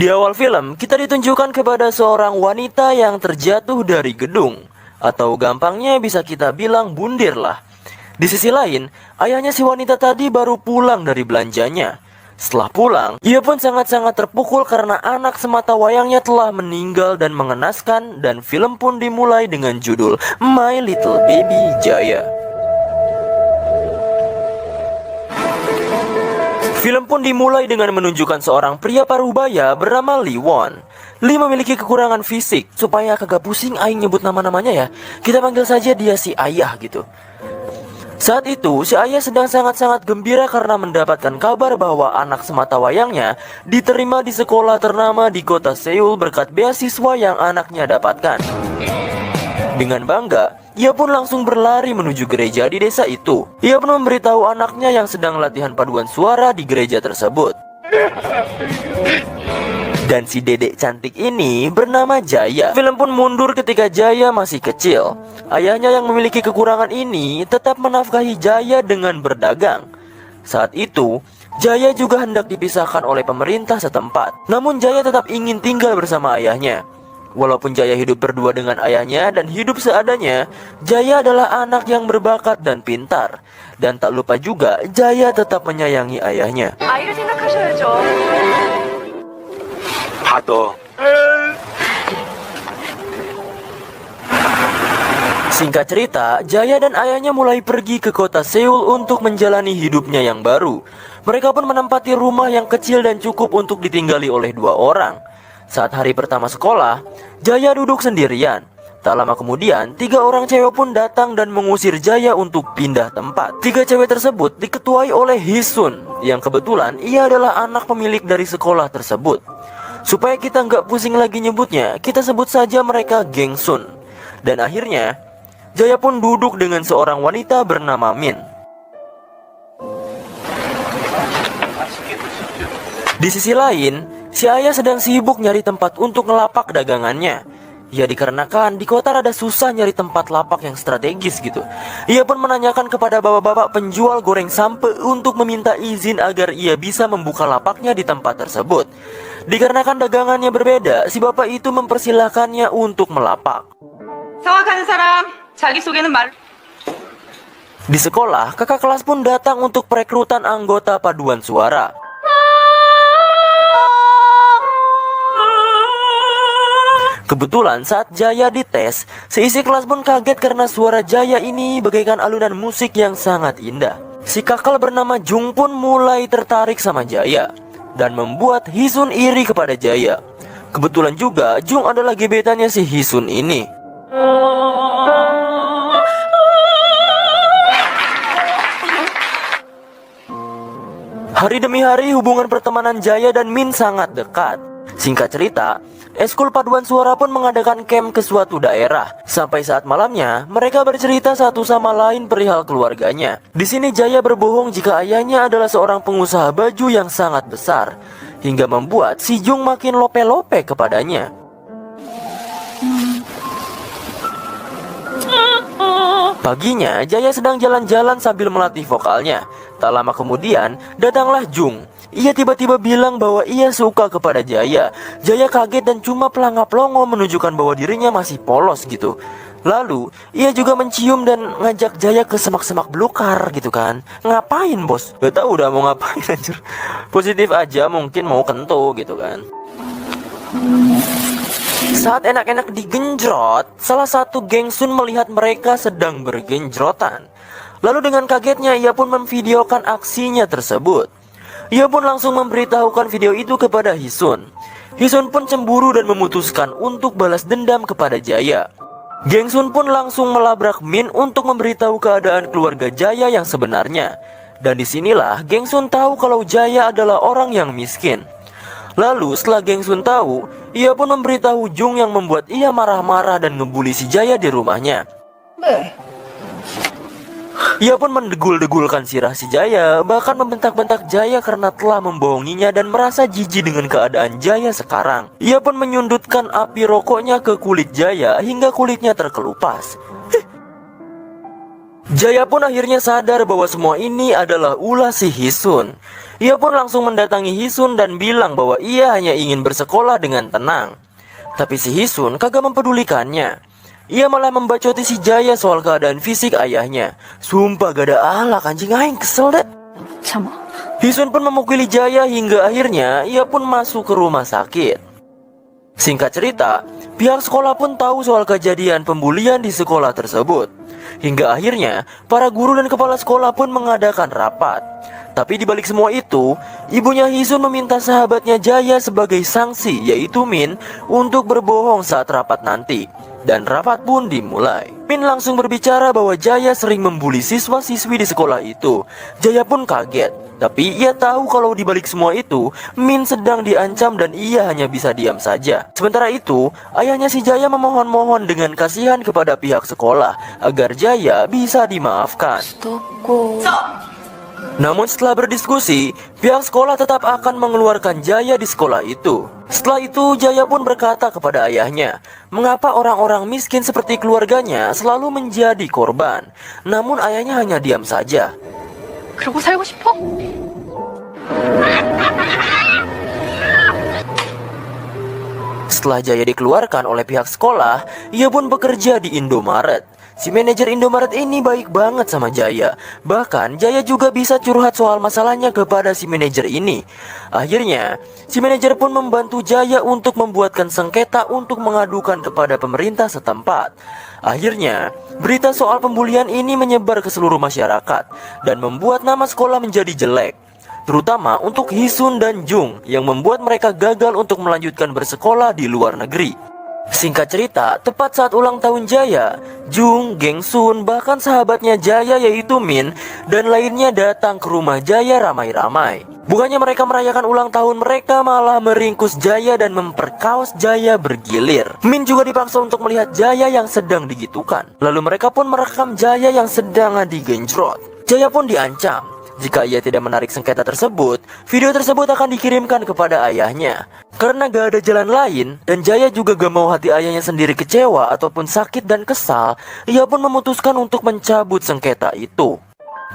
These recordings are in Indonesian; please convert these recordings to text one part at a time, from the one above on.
Di awal film, kita ditunjukkan kepada seorang wanita yang terjatuh dari gedung, atau gampangnya bisa kita bilang bundir lah. Di sisi lain, ayahnya si wanita tadi baru pulang dari belanjanya. Setelah pulang, ia pun sangat-sangat terpukul karena anak semata wayangnya telah meninggal dan mengenaskan, dan film pun dimulai dengan judul My Little Baby Jaya. Film pun dimulai dengan menunjukkan seorang pria parubaya bernama Lee Won. Lee memiliki kekurangan fisik, supaya kagak pusing aing nyebut nama-namanya ya. Kita panggil saja dia si ayah gitu. Saat itu, si ayah sedang sangat-sangat gembira karena mendapatkan kabar bahwa anak semata wayangnya diterima di sekolah ternama di kota Seoul berkat beasiswa yang anaknya dapatkan. Dengan bangga, ia pun langsung berlari menuju gereja di desa itu. Ia pun memberitahu anaknya yang sedang latihan paduan suara di gereja tersebut. Dan si dedek cantik ini bernama Jaya. Film pun mundur ketika Jaya masih kecil. Ayahnya yang memiliki kekurangan ini tetap menafkahi Jaya dengan berdagang. Saat itu, Jaya juga hendak dipisahkan oleh pemerintah setempat. Namun Jaya tetap ingin tinggal bersama ayahnya. Walaupun Jaya hidup berdua dengan ayahnya dan hidup seadanya, Jaya adalah anak yang berbakat dan pintar. Dan tak lupa juga, Jaya tetap menyayangi ayahnya. 아이를 생각하셔야죠. 받아. Singkat cerita, Jaya dan ayahnya mulai pergi ke kota Seoul untuk menjalani hidupnya yang baru. Mereka pun menempati rumah yang kecil dan cukup untuk ditinggali oleh 2 orang. Saat hari pertama sekolah, Jaya duduk sendirian. Tak lama kemudian, 3 orang cewek pun datang dan mengusir Jaya untuk pindah tempat. 3 cewek tersebut diketuai oleh Hisun, yang kebetulan ia adalah anak pemilik dari sekolah tersebut. Supaya kita nggak pusing lagi nyebutnya, kita sebut saja mereka Geng Sun. Dan akhirnya, Jaya pun duduk dengan seorang wanita bernama Min. Di sisi lain, si ayah sedang sibuk nyari tempat untuk ngelapak dagangannya. Ya dikarenakan di kota rada susah nyari tempat lapak yang strategis gitu. Ia pun menanyakan kepada bapak-bapak penjual goreng sampe untuk meminta izin agar ia bisa membuka lapaknya di tempat tersebut. Dikarenakan dagangannya berbeda, si bapak itu mempersilahkannya untuk melapak. 성악하는 사람, 자기소개는 말. Di sekolah, kakak kelas pun datang untuk perekrutan anggota paduan suara. Kebetulan saat Jaya dites, seisi kelas pun kaget karena suara Jaya ini bagaikan alunan musik yang sangat indah. Si kakak bernama Jung pun mulai tertarik sama Jaya dan membuat Hisun iri kepada Jaya. Kebetulan juga Jung adalah gebetannya si Hisun ini. Hari demi hari hubungan pertemanan Jaya dan Min sangat dekat. Singkat cerita, eskul paduan suara pun mengadakan camp ke suatu daerah. Sampai saat malamnya, mereka bercerita satu sama lain perihal keluarganya. Di sini Jaya berbohong jika ayahnya adalah seorang pengusaha baju yang sangat besar, hingga membuat si Jung makin lope-lope kepadanya. Paginya, Jaya sedang jalan-jalan sambil melatih vokalnya. Tak lama kemudian, datanglah Jung. Ia tiba-tiba bilang bahwa ia suka kepada Jaya. Jaya kaget dan cuma pelangap-longo menunjukkan bahwa dirinya masih polos gitu. Lalu, ia juga mencium dan ngajak Jaya ke semak-semak belukar gitu kan. Ngapain bos? Gak tau udah mau ngapain anjir. Positif aja mungkin mau kento gitu kan. Saat enak-enak digenjrot, salah satu Geng Sun melihat mereka sedang bergenjrotan. Lalu dengan kagetnya ia pun memvideokan aksinya tersebut. Ia pun langsung memberitahukan video itu kepada Hisun. Hisun pun cemburu dan memutuskan untuk balas dendam kepada Jaya. Geng Sun pun langsung melabrak Min untuk memberitahu keadaan keluarga Jaya yang sebenarnya. Dan disinilah Geng Sun tahu kalau Jaya adalah orang yang miskin. Lalu setelah Geng Sun tahu, ia pun memberitahu Jung yang membuat ia marah-marah dan ngebully si Jaya di rumahnya. Ia pun mendegul-degulkan sirah si Jaya, bahkan membentak-bentak Jaya karena telah membohonginya dan merasa jijik dengan keadaan Jaya sekarang. Ia pun menyundutkan api rokoknya ke kulit Jaya hingga kulitnya terkelupas. Jaya pun akhirnya sadar bahwa semua ini adalah ulah si Hisun. Ia pun langsung mendatangi Hisun dan bilang bahwa ia hanya ingin bersekolah dengan tenang. Tapi si Hisun kagak mempedulikannya. Ia malah membacoti si Jaya soal keadaan fisik ayahnya. Sumpah gak ada alak, anjing, aing kesel deh. 참아. Hisun pun memukuli Jaya hingga akhirnya ia pun masuk ke rumah sakit. Singkat cerita, pihak sekolah pun tahu soal kejadian pembulian di sekolah tersebut. Hingga akhirnya, para guru dan kepala sekolah pun mengadakan rapat. Tapi di balik semua itu, ibunya Hisun meminta sahabatnya Jaya sebagai sanksi, yaitu Min, untuk berbohong saat rapat nanti. Dan rapat pun dimulai. Min langsung berbicara bahwa Jaya sering membuli siswa-siswi di sekolah itu. Jaya pun kaget. Tapi ia tahu kalau di balik semua itu, Min sedang diancam dan ia hanya bisa diam saja. Sementara itu, ayahnya si Jaya memohon-mohon dengan kasihan kepada pihak sekolah agar Jaya bisa dimaafkan. 덥고. Namun setelah berdiskusi, pihak sekolah tetap akan mengeluarkan Jaya di sekolah itu. Setelah itu, Jaya pun berkata kepada ayahnya, mengapa orang-orang miskin seperti keluarganya selalu menjadi korban. Namun ayahnya hanya diam saja. 그러고 살고 싶어? Setelah Jaya dikeluarkan oleh pihak sekolah, ia pun bekerja di Indomaret. Si manajer Indomaret ini baik banget sama Jaya. Bahkan Jaya juga bisa curhat soal masalahnya kepada si manajer ini. Akhirnya, si manajer pun membantu Jaya untuk membuatkan sengketa untuk mengadukan kepada pemerintah setempat. Akhirnya, berita soal pembulian ini menyebar ke seluruh masyarakat dan membuat nama sekolah menjadi jelek. Terutama untuk Hisun dan Jung yang membuat mereka gagal untuk melanjutkan bersekolah di luar negeri. Singkat cerita, tepat saat ulang tahun Jaya, Jung, Gengsun, bahkan sahabatnya Jaya yaitu Min dan lainnya datang ke rumah Jaya ramai-ramai. Bukannya mereka merayakan ulang tahun, mereka malah meringkus Jaya dan memperkaos Jaya bergilir. Min juga dipaksa untuk melihat Jaya yang sedang digitukan. Lalu mereka pun merekam Jaya yang sedang digenjrot. Jaya pun diancam. Jika ia tidak menarik sengketa tersebut, video tersebut akan dikirimkan kepada ayahnya. Karena gak ada jalan lain, dan Jaya juga gak mau hati ayahnya sendiri kecewa ataupun sakit dan kesal, ia pun memutuskan untuk mencabut sengketa itu.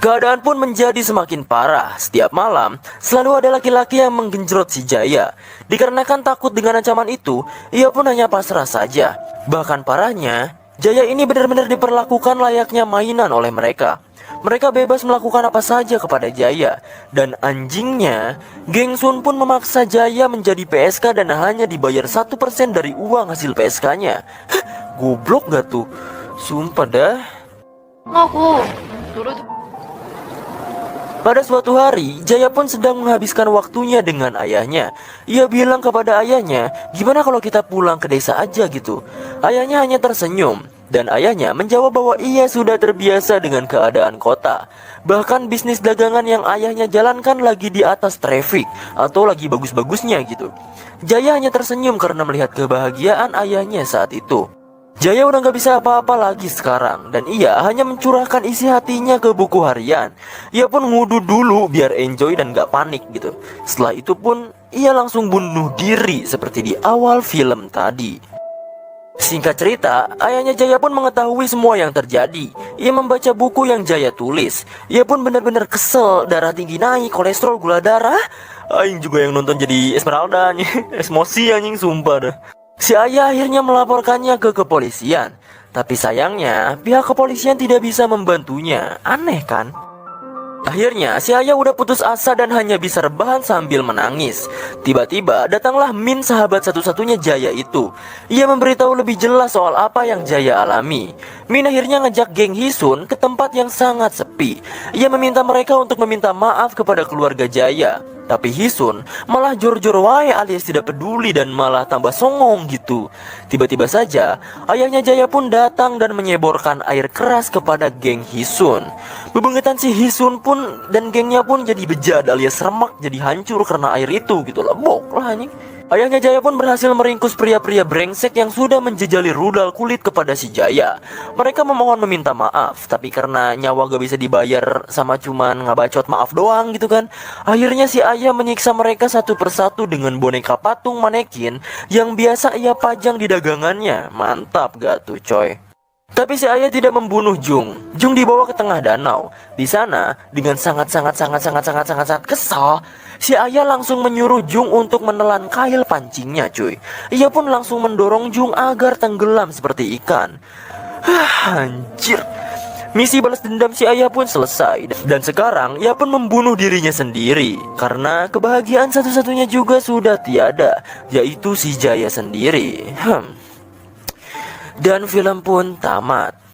Keadaan pun menjadi semakin parah. Setiap malam, selalu ada laki-laki yang menggenjrot si Jaya. Dikarenakan takut dengan ancaman itu, ia pun hanya pasrah saja. Bahkan parahnya, Jaya ini benar-benar diperlakukan layaknya mainan oleh mereka. Mereka bebas melakukan apa saja kepada Jaya. Dan anjingnya, Gengsun pun memaksa Jaya menjadi PSK dan hanya dibayar 1% dari uang hasil PSK-nya. Goblok gak tuh? Sumpah dah. 하고 노래도 Pada suatu hari, Jaya pun sedang menghabiskan waktunya dengan ayahnya. Ia bilang kepada ayahnya, gimana kalau kita pulang ke desa aja gitu. Ayahnya hanya tersenyum. Dan ayahnya menjawab bahwa ia sudah terbiasa dengan keadaan kota. Bahkan bisnis dagangan yang ayahnya jalankan lagi di atas traffic atau lagi bagus-bagusnya gitu. Jaya hanya tersenyum karena melihat kebahagiaan ayahnya saat itu. Jaya udah gak bisa apa-apa lagi sekarang. Dan ia hanya mencurahkan isi hatinya ke buku harian. Ia pun ngudu dulu biar enjoy dan gak panik gitu. Setelah itu pun ia langsung bunuh diri seperti di awal film tadi. Singkat cerita, ayahnya Jaya pun mengetahui semua yang terjadi. Ia membaca buku yang Jaya tulis. Ia pun benar-benar kesel, darah tinggi naik, kolesterol, gula darah. Aing juga yang nonton jadi Esmeralda nih. Emosi anjing, sumpah dah. Si ayah akhirnya melaporkannya ke kepolisian. Tapi sayangnya, pihak kepolisian tidak bisa membantunya. Aneh kan? Akhirnya, si ayah udah putus asa dan hanya bisa rebahan sambil menangis. Tiba-tiba, datanglah Min, sahabat satu-satunya Jaya itu. Ia memberitahu lebih jelas soal apa yang Jaya alami. Min akhirnya ngajak geng Hisun ke tempat yang sangat sepi. Ia meminta mereka untuk meminta maaf kepada keluarga Jaya. Tapi Hisun malah jor-jor wae alias tidak peduli dan malah tambah songong gitu. Tiba-tiba saja, ayahnya Jaya pun datang dan menyeborkan air keras kepada geng Hisun. Bebengetan si Hisun pun dan gengnya pun jadi bejat alias remak, jadi hancur karena air itu gitu lah. Bok lah anjing. Ayahnya Jaya pun berhasil meringkus pria-pria brengsek yang sudah menjejali rudal kulit kepada si Jaya. Mereka memohon meminta maaf, tapi karena nyawa gak bisa dibayar sama cuman ngabacot maaf doang gitu kan. Akhirnya si ayah menyiksa mereka satu persatu dengan boneka patung manekin yang biasa ia pajang di dagangannya. Mantap gak tuh coy? Tapi si ayah tidak membunuh Jung. Jung dibawa ke tengah danau. Di sana, dengan sangat kesal, si ayah langsung menyuruh Jung untuk menelan kail pancingnya, cuy. Ia pun langsung mendorong Jung agar tenggelam seperti ikan. Anjir. Misi balas dendam si ayah pun selesai. Dan sekarang ia pun membunuh dirinya sendiri. Karena kebahagiaan satu-satunya juga sudah tiada, yaitu si Jaya sendiri. Dan film pun tamat.